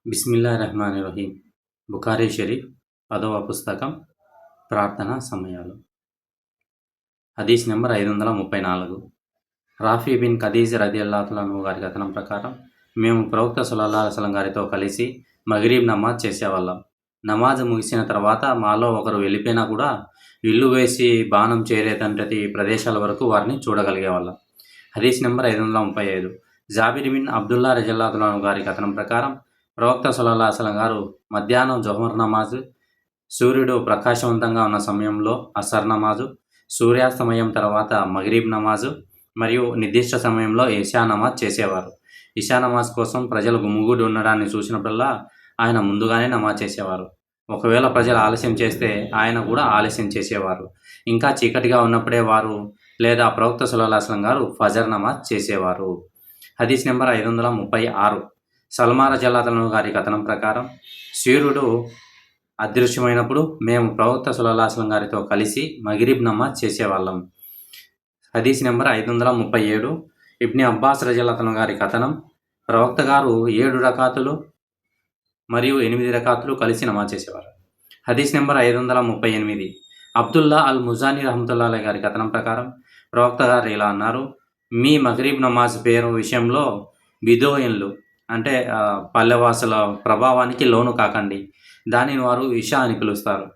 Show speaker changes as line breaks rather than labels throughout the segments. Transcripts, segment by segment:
బిస్మిల్లాహిర్రహమానిర్రహీం. బుఖారీ షరీఫ్ 10వ పుస్తకం ప్రార్థనా సమయాలు. హదీస్ నెంబర్ 534. రాఫీ బిన్ ఖదీజ్ రదియల్లాహు అన్హు గారి కథనం ప్రకారం మేము ప్రవక్త సల్లల్లాహు అలైహి వసల్లం గారితో కలిసి మగ్రిబ్ నమాజ్ చేసేవాళ్ళం. నమాజ్ ముగిసిన తర్వాత మాలో ఒకరు వెళ్ళిపోయినా కూడా ఇల్లు వేసి బాణం చేరేటంతటి ప్రదేశాల వరకు వారిని చూడగలిగేవాళ్ళం. హదీస్ నెంబర్ 535. జాబిర్ బిన్ అబ్దుల్లా రజల్లాహు అన్హు గారి కథనం ప్రకారం ప్రవక్త సల్లల్లాహు అలైహి వసల్లం గారు మధ్యాహ్నం జొహర్ నమాజ్, సూర్యుడు ప్రకాశవంతంగా ఉన్న సమయంలో అసర్ నమాజు, సూర్యాస్తమయం తర్వాత మగ్రిబ్ నమాజు మరియు నిర్దిష్ట సమయంలో ఇషా నమాజ్ చేసేవారు. ఇషా నమాజ్ కోసం ప్రజలు గుమిగూడి ఉండడాన్ని చూసినప్పుడల్లా ఆయన ముందుగానే నమాజ్ చేసేవారు. ఒకవేళ ప్రజలు ఆలస్యం చేస్తే ఆయన కూడా ఆలస్యం చేసేవారు. ఇంకా చీకటిగా ఉన్నప్పుడే వారు లేదా ప్రవక్త సల్లల్లాహు అలైహి వసల్లం గారు ఫజర్ నమాజ్ చేసేవారు. హదీస్ నెంబర్ 536. సల్మా రజల్లాహు అన్హు గారి కథనం ప్రకారం సూర్యుడు అదృశ్యమైనప్పుడు మేము ప్రవక్త సల్లల్లాహు అలైహి వసల్లం గారితో కలిసి మగ్రిబ్ నమాజ్ చేసేవాళ్ళం. హదీస్ నెంబర్ 537. ఇబ్ని అబ్బాస్ రజల్లాహు అన్హు గారి కథనం ప్రవక్త గారు 7 రకాతులు మరియు 8 రకాతులు కలిసి నమాజ్ చేసేవారు. హదీస్ నెంబర్ 538. అబ్దుల్లా అల్ ముజాని రహమతుల్లాహి గారి కథనం ప్రకారం ప్రవక్త గారు ఇలా అన్నారు: మీ మగ్రిబ్ నమాజ్ పేరు విషయంలో బిదోయిన్లు అంటే పల్లెవాసుల ప్రభావానికి లోను కాకండి, దానిని వారు ఇషా అని పిలుస్తారు.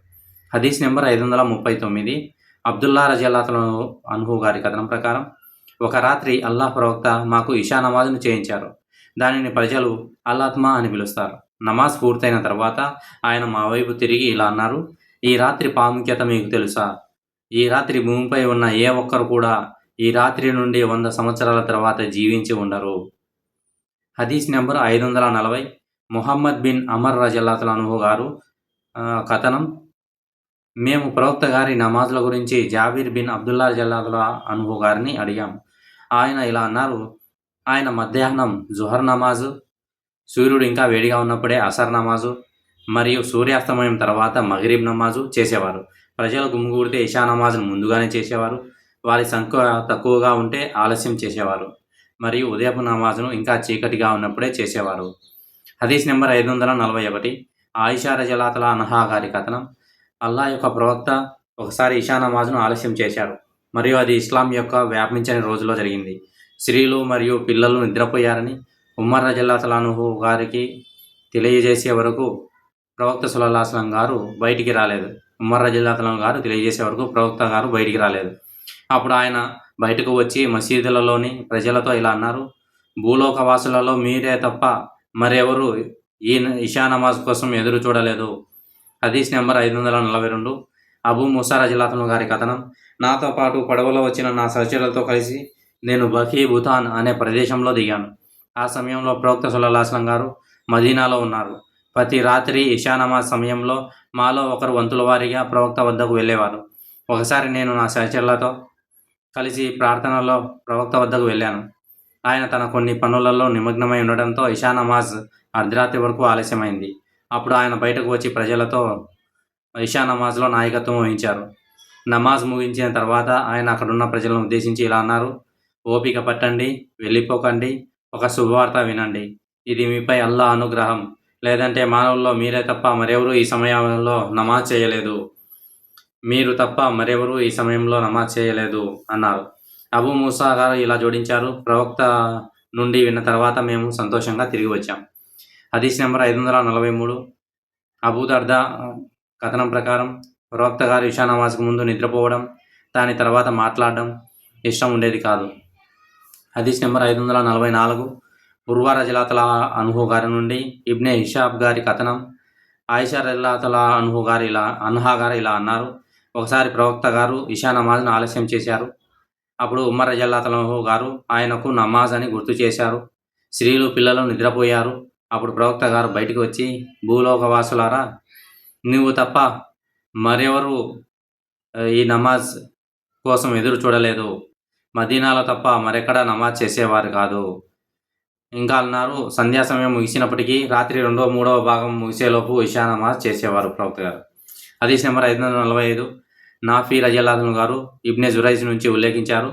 హదీస్ నెంబర్ 539. అబ్దుల్లా రజల్లాహు అన్హు గారి కథనం ప్రకారం ఒక రాత్రి అల్లాహ్ ప్రవక్త మాకు ఇషా నమాజ్ను చేయించారు. దానిని ప్రజలు అల్-అత్మా అని పిలుస్తారు. నమాజ్ పూర్తయిన తర్వాత ఆయన మా వైపు తిరిగి ఇలా అన్నారు: ఈ రాత్రి ప్రాముఖ్యత మీకు తెలుసా? ఈ రాత్రి భూమిపై ఉన్న ఏ ఒక్కరు కూడా ఈ రాత్రి నుండి 100 సంవత్సరాల తర్వాత జీవించి ఉండరు. హదీస్ నెంబర్ 540. ముహమ్మద్ బిన్ అమర్ రజల్లాహు అన్హు గారు కథనం మేము ప్రవక్త గారి నమాజ్ల గురించి జాబిర్ బిన్ అబ్దుల్లా రజల్లాహు అన్హు గారిని అడిగాం. ఆయన ఇలా అన్నారు: ఆయన మధ్యాహ్నం జుహర్ నమాజు, సూర్యుడు ఇంకా వేడిగా ఉన్నప్పుడే అసర్ నమాజు మరియు సూర్యాస్తమయం తర్వాత మగ్రిబ్ నమాజు చేసేవారు. ప్రజలు గుమిగూడితే ఇషా నమాజ్ను ముందుగానే చేసేవారు. వారి సంఖ్య తక్కువగా ఉంటే ఆలస్యం చేసేవారు మరియు ఉదయపు నమాజ్ను ఇంకా చీకటిగా ఉన్నప్పుడే చేసేవారు. హదీస్ నెంబర్ 541. ఆయిషా రజల్లాహు అన్హా గారి కథనం అల్లాహ్ యొక్క ప్రవక్త ఒకసారి ఇషా నమాజ్ను ఆలస్యం చేశారు మరియు అది ఇస్లాం యొక్క వ్యాపించని రోజులో జరిగింది. స్త్రీలు మరియు పిల్లలు నిద్రపోయారని ఉమర్ రజల్లాహు అన్హు గారికి తెలియజేసే వరకు ప్రవక్త సల్లల్లాహు అలైహి వసల్లం గారు బయటికి రాలేదు. ఉమర్ రజల్లాహు అన్హు గారు తెలియజేసే వరకు ప్రవక్త గారు బయటికి రాలేదు. అప్పుడు ఆయన బయటకు వచ్చి మసీదులలోని ప్రజలతో ఇలా అన్నారు: భూలోకవాసులలో మీరే తప్ప మరెవరు ఈ ఇషా నమాజ్ కోసం ఎదురు చూడలేదు. హదీస్ నెంబర్ 542. అబూ ముసా రజల్లాహు అన్హు గారి కథనం నాతో పాటు పడవలో వచ్చిన నా సహచరులతో కలిసి నేను బకీ బుతాన్ అనే ప్రదేశంలో దిగాను. ఆ సమయంలో ప్రవక్త సల్లల్లాహు అలైహి వసల్లం గారు మదీనాలో ఉన్నారు. ప్రతి రాత్రి ఇషా నమాజ్ సమయంలో మాలో ఒకరు వంతుల వారీగా ప్రవక్త వద్దకు వెళ్ళేవారు. ఒకసారి నేను నా సహచరులతో కలిసి ప్రార్థనలో ప్రవక్త వద్దకు వెళ్ళాను. ఆయన తన కొన్ని పనులలో నిమగ్నమై ఉండడంతో ఇషా నమాజ్ అర్ధరాత్రి వరకు ఆలస్యమైంది. అప్పుడు ఆయన బయటకు వచ్చి ప్రజలతో ఇషా నమాజ్లో నాయకత్వం వహించారు. నమాజ్ ముగించిన తర్వాత ఆయన అక్కడున్న ప్రజలను ఉద్దేశించి ఇలా అన్నారు: ఓపిక పట్టండి, వెళ్ళిపోకండి, ఒక శుభవార్త వినండి. ఇది మీపై అల్లాహ్ అనుగ్రహం. లేదంటే మానవుల్లో మీరే తప్ప మరెవరూ ఈ సమయంలో నమాజ్ చేయలేదు. మీరు తప్ప మరెవరూ ఈ సమయంలో నమాజ్ చేయలేదు అన్నారు. అబూ మూసా గారు ఇలా జోడించారు: ప్రవక్త నుండి విన్న తర్వాత మేము సంతోషంగా తిరిగి వచ్చాం. హదీస్ నెంబర్ 543. అబూ దర్దా కథనం ప్రకారం ప్రవక్త గారు ఇషా నమాజ్కు ముందు నిద్రపోవడం, దాని తర్వాత మాట్లాడడం ఇష్టం ఉండేది కాదు. హదీస్ నెంబర్ 544. ఉర్వా రజల్లాహు అన్హు గారి నుండి ఇబ్నే హిషాబ్ గారి కథనం ఆయిషా రజల్లాహు అన్హా గారు ఇలా అన్నారు: ఒకసారి ప్రవక్త గారు ఇషా నమాజ్ను ఆలస్యం చేశారు. అప్పుడు ఉమర్ రజల్లాహు గారు ఆయనకు నమాజ్ అని గుర్తు చేశారు. స్త్రీలు పిల్లలు నిద్రపోయారు. అప్పుడు ప్రవక్త గారు బయటికి వచ్చి, భూలోకవాసులారా, నువ్వు తప్ప మరెవరు ఈ నమాజ్ కోసం ఎదురు చూడలేదు. మదీనాలో తప్ప మరెక్కడా నమాజ్ చేసేవారు కాదు. ఇంకా అన్నారు: సంధ్యా సమయం ముగిసినప్పటికీ రాత్రి 2వ 3వ భాగం ముగిసేలోపు ఇషా నమాజ్ చేసేవారు ప్రవక్త గారు. హదీస్ నెంబర్ 545. నాఫీ రజల్లాహు గారు ఇబ్నే జురైజ్ నుంచి ఉల్లేఖించారు: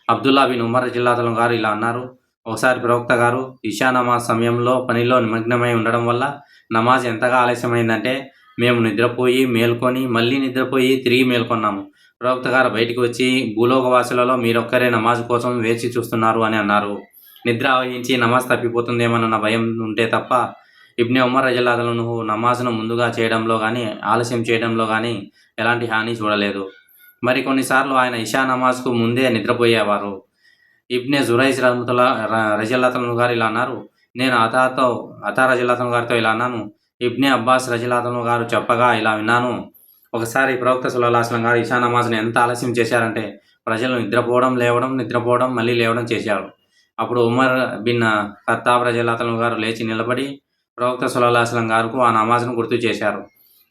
అబ్దుల్లా బిన్ ఉమర్ రజల్లాహు గారు ఇలా అన్నారు: ఒకసారి ప్రవక్త గారు ఇషా నమాజ్ సమయంలో పనిలో నిమగ్నమై ఉండడం వల్ల నమాజ్ ఎంతగా ఆలస్యమైందంటే మేము నిద్రపోయి మేల్కొని మళ్ళీ నిద్రపోయి తిరిగి మేల్కొన్నాము. ప్రవక్త గారు బయటికి వచ్చి భూలోకవాసులలో మీరొక్కరే నమాజ్ కోసం వేచి చూస్తున్నారు అని అన్నారు. నిద్ర ఆవహించి నమాజ్ తప్పిపోతుందేమోనన్న భయం ఉంటే తప్ప ఇబ్నే ఉమర్ రజల్లాహు అన్హు నమాజ్ను ముందుగా చేయడంలో కానీ ఆలస్యం చేయడంలో కానీ ఎలాంటి హాని చూడలేదు. మరి కొన్నిసార్లు ఆయన ఇషా నమాజ్కు ముందే నిద్రపోయేవారు. ఇబ్నే జురైజ్ రజల్లాహు గారు ఇలా అన్నారు, నేను అతా రజల్లాహు గారితో ఇలా అన్నాను, ఇబ్నే అబ్బాస్ రజల్లాహు గారు చెప్పగా ఇలా విన్నాను. ఒకసారి ప్రవక్త సల్లల్లాహు అలైహి వసల్లం గారు ఇషా నమాజ్ను ఎంత ఆలస్యం చేశారంటే ప్రజలు నిద్రపోవడం మళ్ళీ లేవడం చేశారు. అప్పుడు ఉమర్ బిన్ ఖత్తాబ్ రజల్లాహు గారు లేచి నిలబడి ప్రవక్త సల్లల్లాహు అలైహి వసల్లం గారికి ఆ నమాజ్ను గుర్తు చేశారు.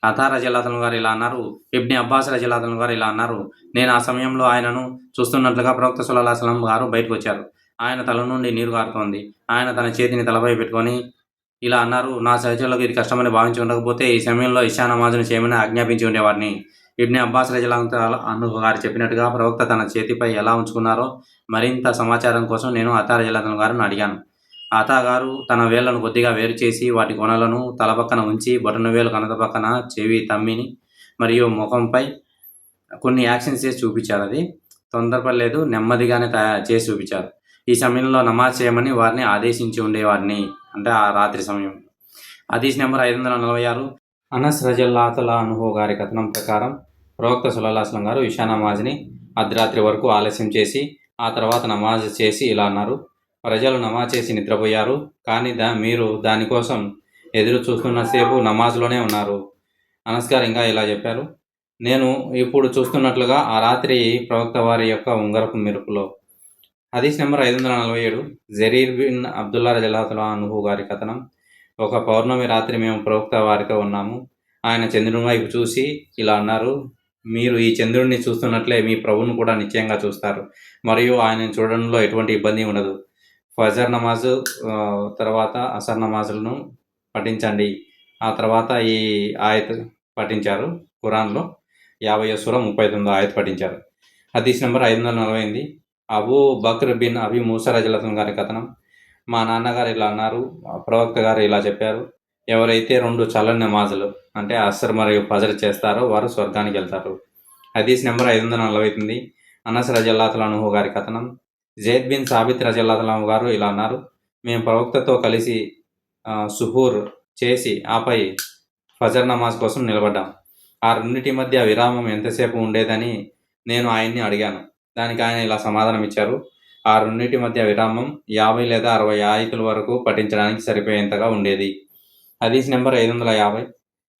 అతా రజల్లాహు గారు ఇలా అన్నారు, ఇబ్నే అబ్బాస్ రజల్లాహు గారు ఇలా అన్నారు, నేను ఆ సమయంలో ఆయనను చూస్తున్నట్లుగా ప్రవక్త సల్లల్లాహు అలైహి వసల్లం గారు బయటకు వచ్చారు. ఆయన తల నుండి నీరు కారుతోంది. ఆయన తన చేతిని తలపై పెట్టుకొని ఇలా అన్నారు, నా సహచరులకు ఇది కష్టమని భావించి ఉండకపోతే ఈ సమయంలో ఇషా నమాజ్ను చేయమని ఆజ్ఞాపించి ఉండేవాడిని. ఇబ్నే అబ్బాస్ రజల్లాహు అన్హు గారు చెప్పినట్టుగా ప్రవక్త తన చేతిపై ఎలా ఉంచుకున్నారో మరింత సమాచారం కోసం నేను అతా రజల్లాహు గారిని అడిగాను. అతా గారు తన వేళ్లను కొద్దిగా వేరు చేసి వాటి కొనలను తల పక్కన ఉంచి బొటనవేలు కణత పక్కన చెవి తమ్మిని మరియు ముఖంపై కొన్ని యాక్షన్స్ చేసి చూపించారు. అది తొందరపడలేదు, నెమ్మదిగానే చేసి చూపించారు. ఈ సమయంలో నమాజ్ చేయమని వారిని ఆదేశించి ఉండేవాడిని, అంటే ఆ రాత్రి సమయం. హదీస్ నెంబర్ 546. అనస్ రజల్లాహు అన్హు గారి కథనం ప్రకారం ప్రవక్త సల్లల్లాహు అలైహి వసల్లం గారు ఇషా నమాజ్ని అర్ధరాత్రి వరకు ఆలస్యం చేసి ఆ తర్వాత నమాజ్ చేసి ఇలా అన్నారు, ప్రజలు నమాజ్ చేసి నిద్రపోయారు, కానీ మీరు దానికోసం ఎదురు చూస్తున్నసేపు నమాజ్లోనే ఉన్నారు. అనస్ గారు ఇంకా ఇలా చెప్పారు, నేను ఇప్పుడు చూస్తున్నట్లుగా ఆ రాత్రి ప్రవక్త వారి యొక్క ఉంగరపు మెరుపులో. హదీస్ నెంబర్ 547. జరీర్ బిన్ అబ్దుల్లా రజల్లాహు అన్హు గారి కథనం, ఒక పౌర్ణమి రాత్రి మేము ప్రవక్త వారితో ఉన్నాము. ఆయన చంద్రుని వైపు చూసి ఇలా అన్నారు, మీరు ఈ చంద్రుడిని చూస్తున్నట్లే మీ ప్రభువును కూడా నిశ్చయంగా చూస్తారు మరియు ఆయనను చూడడంలో ఎటువంటి ఇబ్బంది ఉండదు. ఫజర్ నమాజు తర్వాత అసర్ నమాజులను పఠించండి. ఆ తర్వాత ఈ ఆయత్ పఠించారు. ఖురాన్లో 50వ సూర 39వ ఆయత్ పఠించారు. హదీస్ number 548. Abu Bakr bin Abi Musa రజల్లాహు గారి కథనం, మా నాన్నగారు ఇలా అన్నారు, ప్రవక్త గారు ఇలా చెప్పారు, ఎవరైతే 2 చల్లని నమాజులు అంటే అస్సర్ మరియు ఫజర్ చేస్తారో వారు స్వర్గానికి వెళ్తారు. హదీస్ నెంబర్ 549. అనస్ రజల్లాహు అన్హు గారి కథనం, జైద్ బిన్ సాబిత్ రజల్లాహు గారు ఇలా అన్నారు, మేము ప్రవక్తతో కలిసి సుహూర్ చేసి ఆపై ఫజర్ నమాజ్ కోసం నిలబడ్డాం. ఆ రెండింటి మధ్య విరామం ఎంతసేపు ఉండేదని నేను ఆయన్ని అడిగాను. దానికి ఆయన ఇలా సమాధానం ఇచ్చారు, ఆ రెండింటి మధ్య విరామం 50 లేదా 60 ఆయతుల వరకు పఠించడానికి సరిపోయేంతగా ఉండేది. హదీస్ నెంబర్ 550.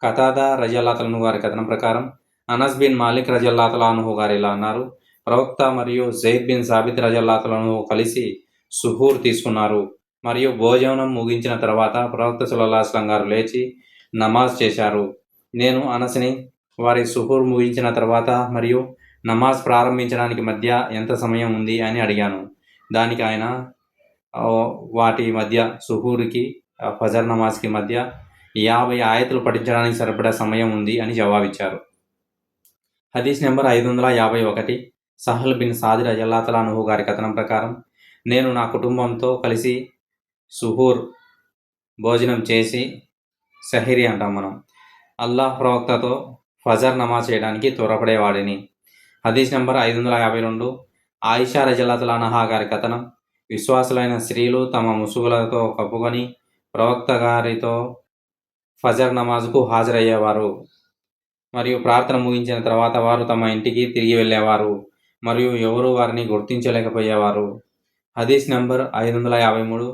ఖతాదా రజల్లాహు అన్హు గారి కథనం ప్రకారం అనస్ బిన్ మాలిక్ రజల్లాహు అన్హు గారు ఇలా అన్నారు, ప్రవక్త మరియు జైద్ బిన్ సాబిత్ రజల్లాహు అన్హు కలిసి సుహూర్ తీసుకున్నారు మరియు భోజనం ముగించిన తర్వాత ప్రవక్త సల్లల్లాహు అలైహి వసల్లం గారు లేచి నమాజ్ చేశారు. నేను అనస్ని వారి సుహూర్ ముగించిన తర్వాత మరియు నమాజ్ ప్రారంభించడానికి మధ్య ఎంత సమయం ఉంది అని అడిగాను. దానికి ఆయన వాటి మధ్య సుహూర్కి ఫజర్ నమాజ్కి మధ్య 50 ఆయతులు పఠించడానికి సరిపడా సమయం ఉంది అని జవాబిచ్చారు. హదీస్ నెంబర్ 551. సహల్ బిన్ సాద్ రజల్లాహు అన్హు గారి కథనం ప్రకారం నేను నా కుటుంబంతో కలిసి సుహూర్ భోజనం చేసి సహీరి అంటాం మనం, అల్లాహ్ ప్రవక్తతో ఫజర్ నమాజ్ చేయడానికి త్వరపడేవాడిని. హదీస్ నెంబర్ 552. ఆయిషా రజల్లాహు అన్హా గారి కథనం, విశ్వాసులైన స్త్రీలు తమ ముసుగులతో కప్పుకొని ప్రవక్త గారితో ఫజర్ నమాజ్కు హాజరయ్యేవారు మరియు ప్రార్థన ముగించిన తర్వాత వారు తమ ఇంటికి తిరిగి వెళ్ళేవారు మరియు ఎవరు వారిని గుర్తించలేకపోయేవారు. హదీస్ నెంబర్ 553.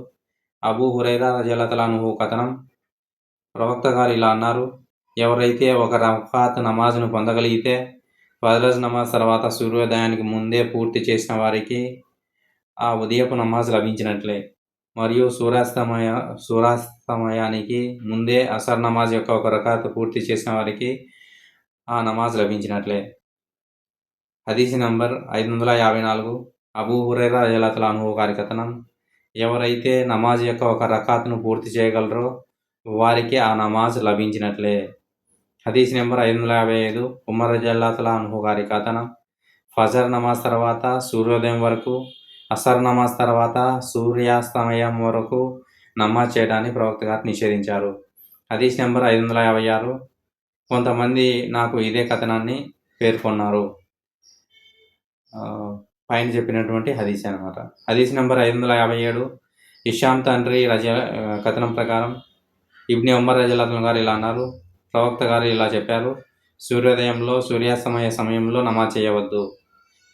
అబూ హురైరా రజల్లాహు అన్హు కథనం, ప్రవక్త గారు ఇలా అన్నారు, ఎవరైతే ఒక రకాత్ నమాజ్ను పొందగలిగితే ఫజర్ నమాజ్ తర్వాత సూర్యోదయానికి ముందే పూర్తి చేసిన వారికి ఆ ఉదయపు నమాజ్ లభించినట్లే మరియు సూర్యాస్తమయానికి ముందే అసర్ నమాజ్ యొక్క ఒక రకాత్ పూర్తి చేసిన వారికి ఆ నమాజ్ లభించినట్లే. హదీస్ నంబర్ 554. అబూ హురైరా రజల్లాహు అన్హు గారి కథనం, ఎవరైతే నమాజ్ యొక్క ఒక రకాత్ను పూర్తి చేయగలరో వారికి ఆ నమాజ్ లభించినట్లే. హదీస్ నెంబర్ 555. ఉమర్ రజల్లాహు అన్హు గారి కథనం, ఫజర్ నమాజ్ తర్వాత సూర్యోదయం వరకు అసర్ నమాజ్ తర్వాత సూర్యాస్తమయం వరకు నమాజ్ చేయడాన్ని ప్రవక్త గారు నిషేధించారు. హదీస్ నెంబర్ 556. కొంతమంది నాకు ఇదే కథనాన్ని పేర్కొన్నారు. పైన చెప్పినటువంటి హదీస్ అనమాట. హదీస్ నెంబర్ 557. హిషామ్ తండ్రి కథనం ప్రకారం ఇబ్ని ఉమర్ రజల్లాహు గారు ఇలా అన్నారు. ప్రవక్త గారు ఇలా చెప్పారు, సూర్యోదయంలో సూర్యాస్తమయ సమయంలో నమాజ్ చేయవద్దు.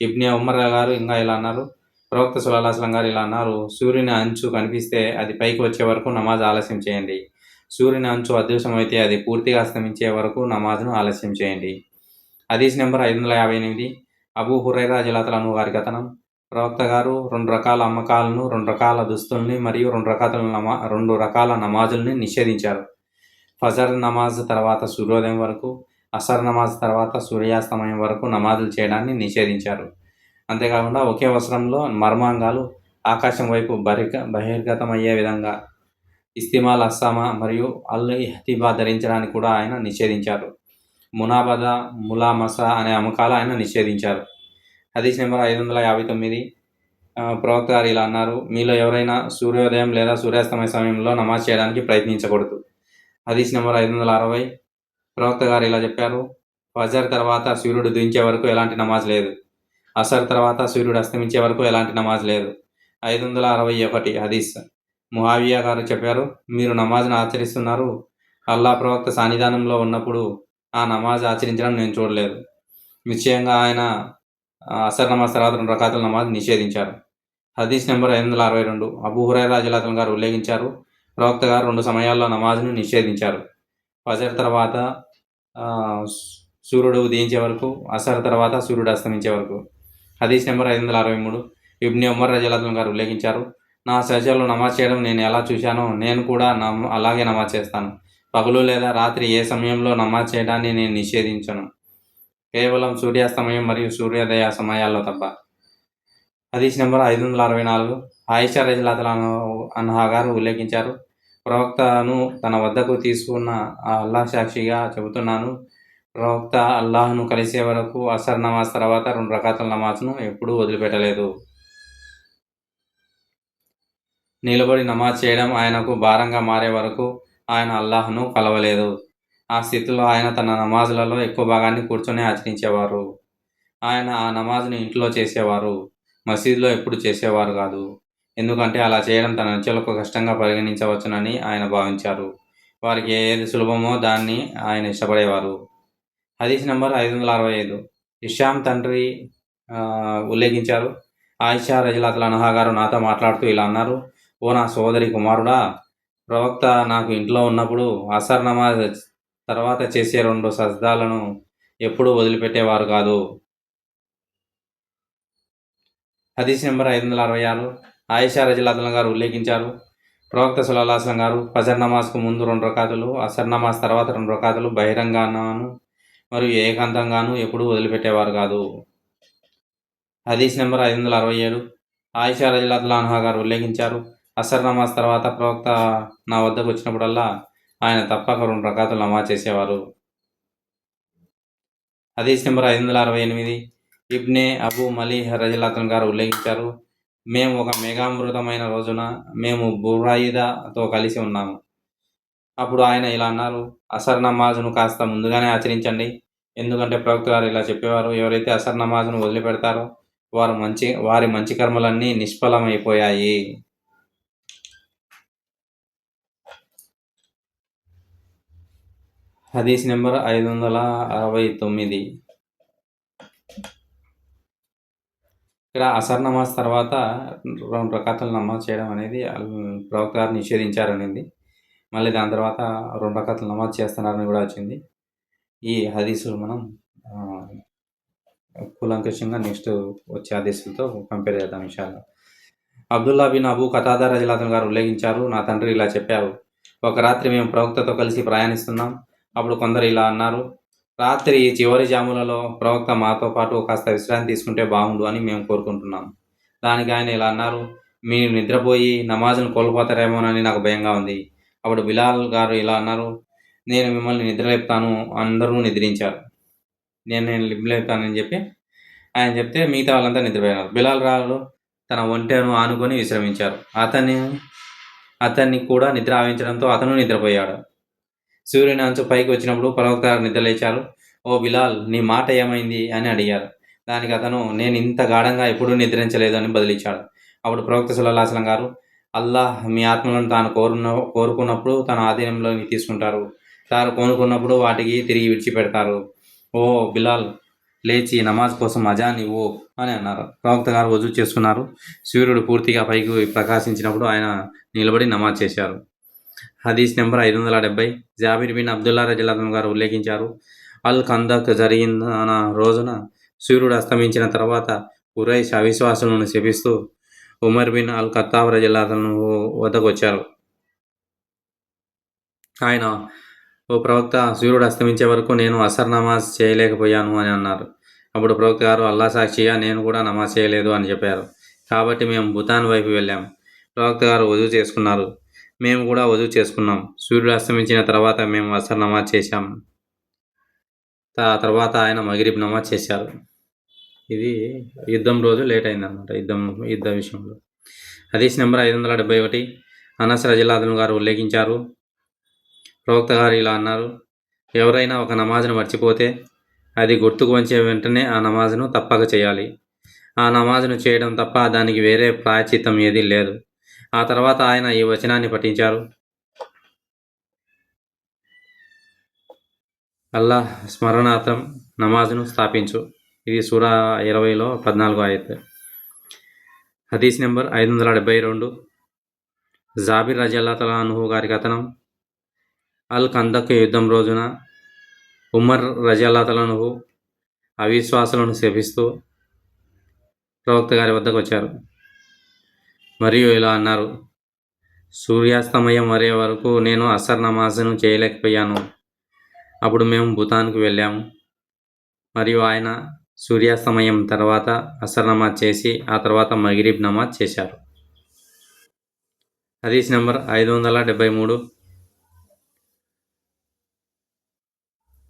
ఇబ్ని ఉమర్ గారు ఇంకా ఇలా అన్నారు, ప్రవక్త సల్లల్లాహు అలైహి వసల్లం గారు ఇలా అన్నారు, సూర్యుని అంచు కనిపిస్తే అది పైకి వచ్చే వరకు నమాజ్ ఆలస్యం చేయండి. సూర్యుని అంచు అదృశ్యమైతే అది పూర్తిగా అస్తమించే వరకు నమాజ్ను ఆలస్యం చేయండి. హదీస్ నెంబర్ 558. అబూ హురైరా రలియల్లాహు అన్హు గారి కథనం, ప్రవక్త గారు 2 రకాల అమ్మకాలను, 2 రకాల దుస్తుల్ని మరియు 2 రకాల నమాజుల్ని నిషేధించారు. ఫజర్ నమాజ్ తర్వాత సూర్యోదయం వరకు, అసర్ నమాజ్ తర్వాత సూర్యాస్తమయం వరకు నమాజులు చేయడాన్ని నిషేధించారు. అంతేకాకుండా ఒకే వస్త్రంలో మర్మాంగాలు ఆకాశం వైపు బహిర్గతమయ్యే విధంగా ఇస్తిమాల్ అస్సామా మరియు అల్ ఇహ్తిబా ధరించడానికి కూడా ఆయన నిషేధించారు. మునాబద, ములామసా అనే అమ్మకాలు ఆయన నిషేధించారు. హదీస్ నెంబర్ 559. ప్రవక్త గారు ఇలా అన్నారు, మీలో ఎవరైనా సూర్యోదయం లేదా సూర్యాస్తమయ సమయంలో నమాజ్ చేయడానికి ప్రయత్నించకూడదు. హదీస్ నెంబర్ 560. ప్రవక్త గారు ఇలా చెప్పారు, ఫజర్ తర్వాత సూర్యుడు ఉదయించే వరకు ఎలాంటి నమాజ్ లేదు. అసర్ తర్వాత సూర్యుడు అస్తమించే వరకు ఎలాంటి నమాజ్ లేదు. 561 హదీస్. ముఆవియా గారు చెప్పారు, మీరు నమాజ్ను ఆచరిస్తున్నారు, అల్లా ప్రవక్త సన్నిధానంలో ఉన్నప్పుడు ఆ నమాజ్ ఆచరించడం నేను చూడలేదు. నిశ్చయంగా ఆయన అసర్ నమాజ్ తర్వాత 2 రకాతుల నమాజ్ నిషేధించారు. హదీస్ నెంబర్ 562. అబూ హురైరా రలియల్లాహు అన్హు గారు ఉల్లేఖించారు, ప్రవక్త గారు 2 సమయాల్లో నమాజ్ను నిషేధించారు. ఫజర్ తర్వాత సూర్యుడు ఉదయించే వరకు, అసర్ తర్వాత సూర్యుడు అస్తమించే వరకు. హదీస్ నెంబర్ 563. ఇబ్ని ఉమర్ రలియల్లాహు అన్హు గారు ఉల్లేఖించారు, నా సజల్లో నమాజ్ చేయడం నేను ఎలా చూశానో నేను కూడా అలాగే నమాజ్ చేస్తాను. పగలు లేదా రాత్రి ఏ సమయంలో నమాజ్ చేయడాన్ని నేను నిషేధించను, కేవలం సూర్యాస్తమయం మరియు సూర్యోదయ సమయాల్లో తప్ప. హదీస్ నెంబర్ 564. ఆయిషా రలియల్లాహు అన్హా గారు ఉల్లేఖించారు, ప్రవక్తను తన వద్దకు తీసుకున్న అల్లాహ్ సాక్షిగా చెబుతున్నాను, ప్రవక్త అల్లాహ్ను కలిసే వరకు అసర్ నమాజ్ తర్వాత 2 రకాతుల నమాజ్ను ఎప్పుడూ వదిలిపెట్టలేదు. నిలబడి నమాజ్ చేయడం ఆయనకు భారంగా మారే వరకు ఆయన అల్లాహ్ను కలవలేదు. ఆ స్థితిలో ఆయన తన నమాజులలో ఎక్కువ భాగాన్ని కూర్చొని ఆచరించేవారు. ఆయన ఆ నమాజ్ను ఇంట్లో చేసేవారు, మసీదులో ఎప్పుడు చేసేవారు కాదు. ఎందుకంటే అలా చేయడం తన అనుచరులకు కష్టంగా పరిగణించవచ్చునని ఆయన భావించారు. వారికి ఏది సులభమో దాన్ని ఆయన ఇష్టపడేవారు. హదీస్ నెంబర్ 565. హిషామ్ తండ్రి ఉల్లేఖించారు, ఆయిషా రలియల్లాహు అన్హా గారు నాతో మాట్లాడుతూ ఇలా అన్నారు, ఓ నా సోదరి కుమారుడా, ప్రవక్త నాకు ఇంట్లో ఉన్నప్పుడు అసర్ నమాజ్ తర్వాత చేసే 2 సజ్దాలను ఎప్పుడూ వదిలిపెట్టేవారు కాదు. హదీస్ నెంబర్ 566. ఆయిషా రలియల్లాహు అన్హా గారు ఉల్లేఖించారు, ప్రవక్త సల్లల్లాహు అలైహి వసల్లం గారు ఫజర్ నమాజ్కు ముందు 2 రకాతులు, అసర్ నమాజ్ తర్వాత 2 రకాతులు బహిరంగాను మరియు ఏకాంతంగాను ఎప్పుడూ వదిలిపెట్టేవారు కాదు. హదీస్ నెంబర్ 567. ఆయిషా రలియల్లాహు అన్హా గారు ఉల్లేఖించారు, అసర్ నమాజ్ తర్వాత ప్రవక్త నా వద్దకు వచ్చినప్పుడల్లా ఆయన తప్పక 2 రకాతులు నమాజ్ చేసేవారు. హదీస్ నెంబర్ 568. ఇబ్నే అబూ మలీహ్ రలియల్లాహు అన్హు గారు ఉల్లేఖించారు, మేము ఒక మేఘామృతమైన రోజున మేము బురైదాతో కలిసి ఉన్నాము. అప్పుడు ఆయన ఇలా అన్నారు, అసర్ నమాజ్ను కాస్త ముందుగానే ఆచరించండి, ఎందుకంటే ప్రవక్త గారు ఇలా చెప్పేవారు, ఎవరైతే అసర్ నమాజ్ను వదిలిపెడతారో వారి మంచి కర్మలన్నీ నిష్ఫలమైపోయాయి. హదీస్ నెంబర్ 569. ఇక్కడ అసర్ నమాజ్ తర్వాత 2 రకాతుల నమాజ్ చేయడం అనేది ప్రవక్త గారు నిషేధించారనింది. మళ్ళీ దాని తర్వాత 2 రకాతుల నమాజ్ చేస్తున్నారని కూడా వచ్చింది. ఈ హదీసులు మనం కూలంకషంగా నెక్స్ట్ వచ్చే హదీసులతో కంపేర్ చేద్దాం ఇన్షాల్లా. అబ్దుల్లా బిన్ అబూ ఖతాదా రలియల్లాహు అన్హు గారు ఉల్లేఖించారు, నా తండ్రి ఇలా చెప్పారు, ఒక రాత్రి మేము ప్రవక్తతో కలిసి ప్రయాణిస్తున్నాం. అప్పుడు కొందరు ఇలా అన్నారు, రాత్రి చివరి జాములలో ప్రవక్త మాతో పాటు కాస్త విశ్రాంతి తీసుకుంటే బాగుండు అని మేము కోరుకుంటున్నాం. దానికి ఆయన ఇలా అన్నారు, మీరు నిద్రపోయి నమాజ్ను కోల్పోతారేమోనని నాకు భయంగా ఉంది. అప్పుడు బిలాల్ గారు ఇలా అన్నారు, నేను మిమ్మల్ని నిద్రలేపుతాను. అందరూ నిద్రించారు. నేను నిద్రలేపుతానని చెప్పి ఆయన చెప్తే మిగతా వాళ్ళంతా నిద్రపోయినారు. బిలాల్ గారు తన ఒంటెను ఆనుకొని విశ్రమించారు. అతన్ని కూడా నిద్ర ఆవహించడంతో అతను నిద్రపోయాడు. సూర్యుని అంచు పైకి వచ్చినప్పుడు ప్రవక్త గారు నిద్రలేచారు. ఓ బిలాల్, నీ మాట ఏమైంది అని అడిగారు. దానికి అతను, నేను ఇంత గాఢంగా ఎప్పుడూ నిద్రించలేదు అని బదిలిచ్చాడు. అప్పుడు ప్రవక్త సల్లల్లాహు అలైహి వసల్లం గారు, అల్లాహ్ మీ ఆత్మలను తాను కోరుకున్నప్పుడు తన ఆధీనంలోకి తీసుకుంటారు, తాను కోరుకున్నప్పుడు వాటికి తిరిగి విడిచిపెడతారు. ఓ బిలాల్, లేచి నమాజ్ కోసం అజాన్ ఇవ్వు అని అన్నారు. ప్రవక్త గారు వజూ చేసుకున్నారు. సూర్యుడు పూర్తిగా పైకి ప్రకాశించినప్పుడు ఆయన నిలబడి నమాజ్ చేశారు. హదీస్ నెంబర్ 570. జాబిర్ బిన్ అబ్దుల్లా రజియల్లాహు అన్హు గారు ఉల్లేఖించారు, అల్ ఖందక్ జరిగిన రోజున సూర్యుడు అస్తమించిన తర్వాత ఖురైష్ అవిశ్వాసులను శపిస్తూ ఉమర్ బిన్ అల్ ఖత్తాబ్ రజియల్లాహు అన్హు వద్దకు వచ్చారు. ఆయన, ఓ ప్రవక్త, సూర్యుడు అస్తమించే వరకు నేను అసర్ నమాజ్ చేయలేకపోయాను అని అన్నారు. అప్పుడు ప్రవక్త గారు, అల్లా సాక్షిగా నేను కూడా నమాజ్ చేయలేదు అని చెప్పారు. కాబట్టి మేము భూతాన్ వైపు వెళ్ళాం. ప్రవక్త గారు వజూ చేసుకున్నారు. మేము కూడా వజూ చేసుకున్నాం. సూర్యుడు అస్తమించిన తర్వాత మేము అసర్ నమాజ్ చేశాం. తర్వాత ఆయన మగరిబ్ నమాజ్ చేశారు. ఇది యుద్ధం రోజు లేట్ అయిందనమాట, యుద్ధ విషయంలో. హదీస్ నెంబర్ 571. అనస్ రజియల్లాహు అన్హు గారు ఉల్లేఖించారు, ప్రవక్త గారు ఇలా అన్నారు, ఎవరైనా ఒక నమాజ్ను మర్చిపోతే అది గుర్తుకు వచ్చే వెంటనే ఆ నమాజ్ను తప్పక చేయాలి. ఆ నమాజ్ను చేయడం తప్ప దానికి వేరే ప్రాయశ్చిత్తం ఏదీ లేదు. ఆ తర్వాత ఆయన ఈ వచనాన్ని పఠించారు, అల్లాహ్ స్మరణార్థం నమాజ్ను స్థాపించు. ఇది సూరా 20లో 14వ ఆయత్. హదీస్ నెంబర్ 572. జాబిర్ రజియల్లాహు అన్హు గారి కథనం, అల్ ఖందక్ యుద్ధం రోజున ఉమర్ రజియల్లాహు అన్హు అవిశ్వాసులను శపిస్తూ ప్రవక్త గారి వద్దకు వచ్చారు మరియు ఇలా అన్నారు, సూర్యాస్తమయం వరే వరకు నేను అసర్ నమాజ్ను చేయలేకపోయాను. అప్పుడు మేము భూతాన్కు వెళ్ళాము మరియు ఆయన సూర్యాస్తమయం తర్వాత అసర్ నమాజ్ చేసి ఆ తర్వాత మగరిబ్ నమాజ్ చేశారు. హదీస్ నెంబర్ 573.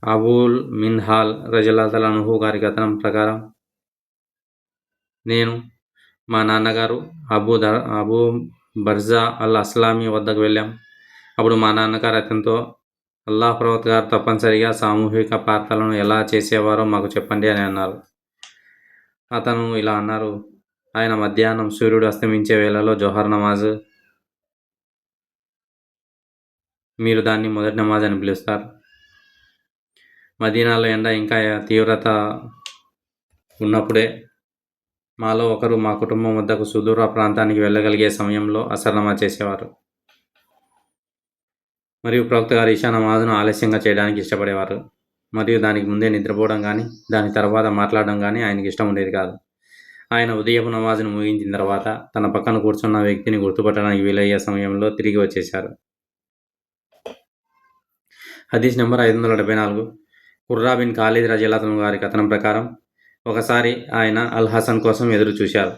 అబూల్ మిన్హాల్ రజియల్లాహు అన్హు గారి కథనం ప్రకారం, నేను మా నాన్నగారు అబూ బర్జా అల్ అస్లామీ వద్దకు వెళ్ళాం. అప్పుడు మా నాన్నగారు అతనితో, అల్లాహ్ ప్రవక్త గారు తప్పనిసరిగా సామూహిక ప్రార్థనలను ఎలా చేసేవారో మాకు చెప్పండి అని అన్నారు. అతను ఇలా అన్నారు, ఆయన మధ్యాహ్నం సూర్యుడు అస్తమించే వేళలో జోహర్ నమాజ్, మీరు దాన్ని మొదటి నమాజ్ అని పిలుస్తారు. మదీనాలో ఎండ ఇంకా తీవ్రత ఉన్నప్పుడే మాలో ఒకరు మా కుటుంబం వద్దకు సుదూర ప్రాంతానికి వెళ్ళగలిగే సమయంలో అసర్ నమాజ్ చేసేవారు. మరియు ప్రవక్త గారు ఇషా నమాజ్ను ఆలస్యంగా చేయడానికి ఇష్టపడేవారు మరియు దానికి ముందే నిద్రపోవడం కానీ దాని తర్వాత మాట్లాడడం కానీ ఆయనకి ఇష్టం ఉండేది కాదు. ఆయన ఉదయపు నమాజ్ను ముగించిన తర్వాత తన పక్కన కూర్చున్న వ్యక్తిని గుర్తుపట్టడానికి వీలయ్యే సమయంలో తిరిగి వచ్చేశారు. హదీస్ నెంబర్ 574. ఖుర్రా బిన్ ఖాలిద్ రజియల్లాహు అన్హు గారి కథనం ప్రకారం, ఒకసారి ఆయన అల్ హసన్ కోసం ఎదురు చూశారు,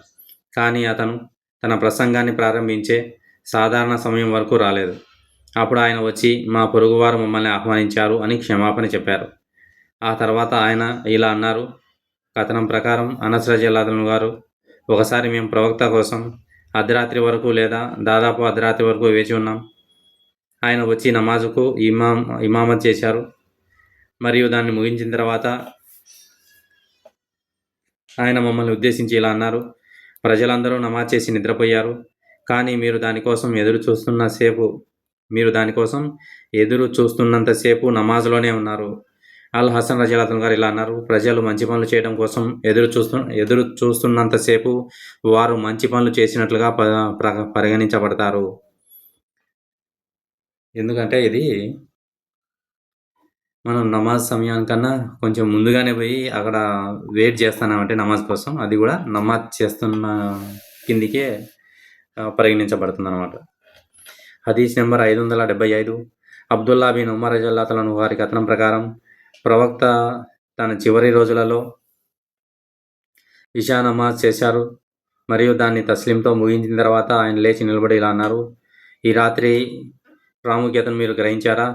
కానీ అతను తన ప్రసంగాన్ని ప్రారంభించే సాధారణ సమయం వరకు రాలేదు. అప్పుడు ఆయన వచ్చి, మా పొరుగువారు మమ్మల్ని ఆహ్వానించారు అని క్షమాపణ చెప్పారు. ఆ తర్వాత ఆయన ఇలా అన్నారు. కథనం ప్రకారం అనస్ రజియల్లాహు అన్హు గారు, ఒకసారి మేము ప్రవక్త కోసం అర్ధరాత్రి వరకు లేదా దాదాపు అర్ధరాత్రి వరకు వేచి ఉన్నాం. ఆయన వచ్చి నమాజుకు ఇమామత్ చేశారు మరియు దాన్ని ముగించిన తర్వాత ఆయన మమ్మల్ని ఉద్దేశించి ఇలా అన్నారు, ప్రజలందరూ నమాజ్ చేసి నిద్రపోయారు, కానీ మీరు దానికోసం ఎదురు చూస్తున్నంతసేపు నమాజ్లోనే ఉన్నారు. అల్ హసన్ రజియల్లాహు అన్హు గారు ఇలా అన్నారు, ప్రజలు మంచి పనులు చేయడం కోసం ఎదురు చూస్తున్నంతసేపు వారు మంచి పనులు చేసినట్లుగా పరిగణించబడతారు. ఎందుకంటే ఇది మనం నమాజ్ సమయానికన్నా కొంచెం ముందుగానే పోయి అక్కడ వెయిట్ చేస్తున్నామంటే నమాజ్ కోసం, అది కూడా నమాజ్ చేస్తున్న కిందికే పరిగణించబడుతుంది అన్నమాట. హదీస్ నెంబర్ 575. అబ్దుల్లా బిన్ ఉమర్ రజియల్లాహు అన్హు వారి కథనం ప్రకారం, ప్రవక్త తన చివరి రోజులలో ఇషా నమాజ్ చేశారు మరియు దాన్ని తస్లీంతో ముగించిన తర్వాత ఆయన లేచి నిలబడి ఇలా అన్నారు, ఈ రాత్రి ప్రాముఖ్యతను మీరు గ్రహించారా?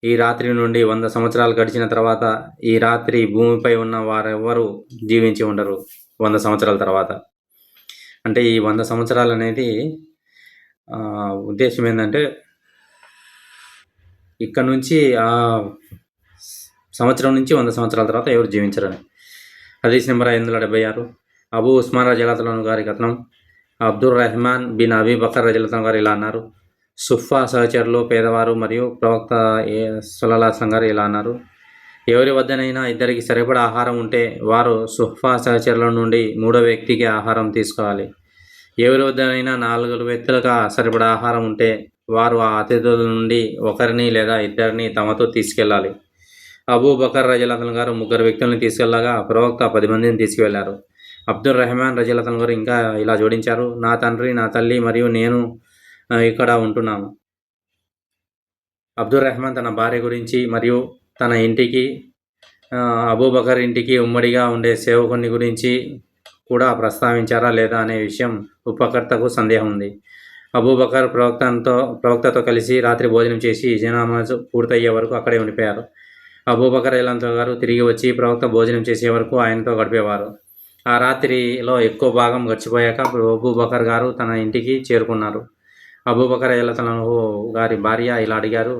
ఈ రాత్రి నుండి 100 సంవత్సరాలు గడిచిన తర్వాత ఈ రాత్రి భూమిపై ఉన్న వారెవ్వరూ జీవించి ఉండరు 100 సంవత్సరాల తర్వాత. అంటే ఈ 100 సంవత్సరాలు అనేది ఉద్దేశం ఏంటంటే ఇక్కడ నుంచి సంవత్సరం నుంచి 100 సంవత్సరాల తర్వాత ఎవరు జీవించరని. హదీస్ నెంబర్ 576. అబూ ఉస్మాన్ రజియల్లాహు గారి కథనం. అబ్దుర్ రెహమాన్ బిన్ అబీ బకర్ రజియల్లాహు గారు ఇలా అన్నారు. సుఫా సహచరులు పేదవారు మరియు ప్రవక్త సల్లల్లాహు అలైహి వసల్లం గారు ఇలా అన్నారు. ఎవరి వద్దనైనా ఇద్దరికి సరిపడా ఆహారం ఉంటే వారు సుఫా సహచరుల నుండి మూడో వ్యక్తికి ఆహారం తీసుకోవాలి. ఎవరి వద్దనైనా 4 వ్యక్తులకు సరిపడా ఆహారం ఉంటే వారు ఆ అతిథుల నుండి ఒకరిని లేదా ఇద్దరిని తమతో తీసుకెళ్ళాలి. అబూ బకర్ రజియల్లాహు గారు 3 వ్యక్తులను తీసుకెళ్లగా ప్రవక్త 10 మందిని తీసుకువెళ్లారు. అబ్దుర్ రెహమాన్ రజియల్లాహు గారు ఇంకా ఇలా జోడించారు. నా తండ్రి, నా తల్లి మరియు నేను ఇక్కడ ఉంటున్నాము. అబ్దుర్ రెహమాన్ తన భార్య గురించి మరియు తన ఇంటికి, అబూబకర్ ఇంటికి ఉమ్మడిగా ఉండే సేవకుని గురించి కూడా ప్రస్తావించారా లేదా అనే విషయం ఉపకర్తకు సందేహం ఉంది. అబూబకర్ ప్రవక్తతో కలిసి రాత్రి భోజనం చేసి జనామాజ్ పూర్తయ్యే వరకు అక్కడే ఉండిపోయారు. అబూబకర్ రలియల్లాహు గారు తిరిగి వచ్చి ప్రవక్త భోజనం చేసే వరకు ఆయనతో గడిపేవారు. ఆ రాత్రిలో ఎక్కువ భాగం గడిచిపోయాక అబూబకర్ గారు తన ఇంటికి చేరుకున్నారు. అబూబకర్ రలియల్లాహు గారి భార్య ఇలా అడిగారు,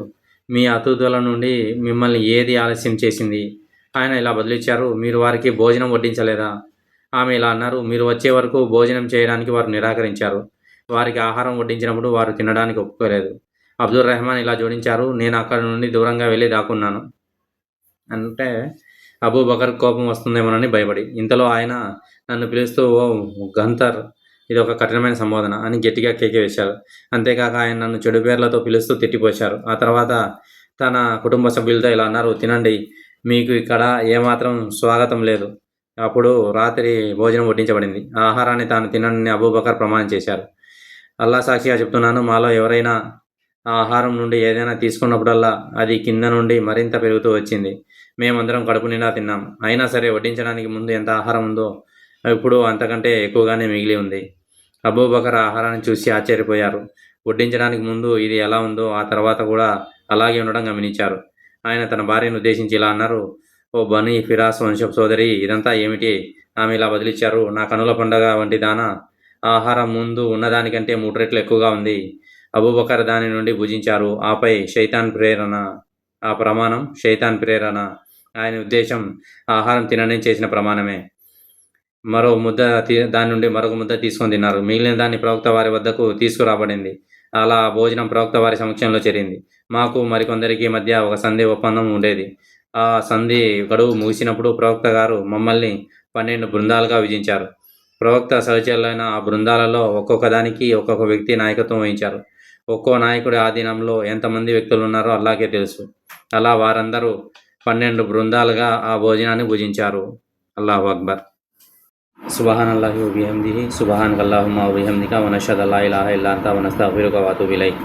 మీ అతిథుల నుండి మిమ్మల్ని ఏది ఆలస్యం చేసింది? ఆయన ఇలా బదులిచ్చారు, మీరు వారికి భోజనం వడ్డించలేదా? ఆమె ఇలా అన్నారు, మీరు వచ్చే వరకు భోజనం చేయడానికి వారు నిరాకరించారు. వారికి ఆహారం వడ్డించినప్పుడు వారు తినడానికి ఒప్పుకోలేదు. అబ్దుర్ రెహమాన్ ఇలా జోడించారు, నేను అక్కడ నుండి దూరంగా వెళ్ళి దాక్కున్నాను. అంటే అబూబకర్ కోపం వస్తుందేమోనని భయపడి. ఇంతలో ఆయన నన్ను పిలుస్తూ, ఓ గంతర్, ఇది ఒక కఠినమైన సంబోధన అని గట్టిగా కేక వేశారు. అంతేకాక ఆయన నన్ను చెడు పేర్లతో పిలుస్తూ తిట్టిపోశారు. ఆ తర్వాత తన కుటుంబ సభ్యులతో ఇలా అన్నారు, తినండి, మీకు ఇక్కడ ఏమాత్రం స్వాగతం లేదు. అప్పుడు రాత్రి భోజనం వడ్డించబడింది. ఆ ఆహారాన్ని తాను తినని అబూబకర్ ప్రమాణం చేశారు. అల్లా సాక్షిగా చెప్తున్నాను, మాలో ఎవరైనా ఆ ఆహారం నుండి ఏదైనా తీసుకున్నప్పుడల్లా అది కింద నుండి మరింత పెరుగుతూ వచ్చింది. మేమందరం కడుపు నిండా తిన్నాం. అయినా సరే వడ్డించడానికి ముందు ఎంత ఆహారం ఉందో ఇప్పుడు అంతకంటే ఎక్కువగానే మిగిలి ఉంది. అబూబకర్ ఆహారాన్ని చూసి ఆశ్చర్యపోయారు. వడ్డించడానికి ముందు ఇది ఎలా ఉందో ఆ తర్వాత కూడా అలాగే ఉండడం గమనించారు. ఆయన తన భార్యను ఉద్దేశించి ఇలా అన్నారు, ఓ బనీ ఫిరాస్ వంశపు సోదరి, ఇదంతా ఏమిటి? ఆమె ఇలా బదిలిచ్చారు, నా కనుల పండగ వంటి దానా, ఆహారం ముందు ఉన్నదానికంటే 3 రెట్లు ఎక్కువగా ఉంది. అబూబకర్ దాని నుండి భుజించారు. ఆపై ఆ ప్రమాణం శైతాన్ ప్రేరణ. ఆయన ఉద్దేశం ఆహారం తినని చేసిన ప్రమాణమే. దాని నుండి మరొక ముద్ద తీసుకొని తిన్నారు. మిగిలిన దాన్ని ప్రవక్త వారి వద్దకు తీసుకురాబడింది. అలా భోజనం ప్రవక్త వారి సమక్షంలో చేరింది. మాకు మరికొందరికి మధ్య ఒక సంధి ఒప్పందం ఉండేది. ఆ సంధి గడువు ముగిసినప్పుడు ప్రవక్త గారు మమ్మల్ని 12 బృందాలుగా విభజించారు. ప్రవక్త సహచరులైన ఆ బృందాలలో ఒక్కొక్క దానికి ఒక్కొక్క వ్యక్తి నాయకత్వం వహించారు. ఒక్కో నాయకుడి ఆధీనంలో ఎంతమంది వ్యక్తులు ఉన్నారో అల్లాకే తెలుసు. అలా వారందరూ 12 బృందాలుగా ఆ భోజనాన్ని భుజించారు. అల్లాహు అక్బర్. సుబ్హానల్లాహి వ బిహమ్దిహి సుబ్హానకల్లాహుమ్మా వ బిహమ్దిక వ నషహదు అల్లా ఇలాహా ఇల్లా అంతా వ నస్తగ్ఫిరుక వ అతూబు ఇలైక్.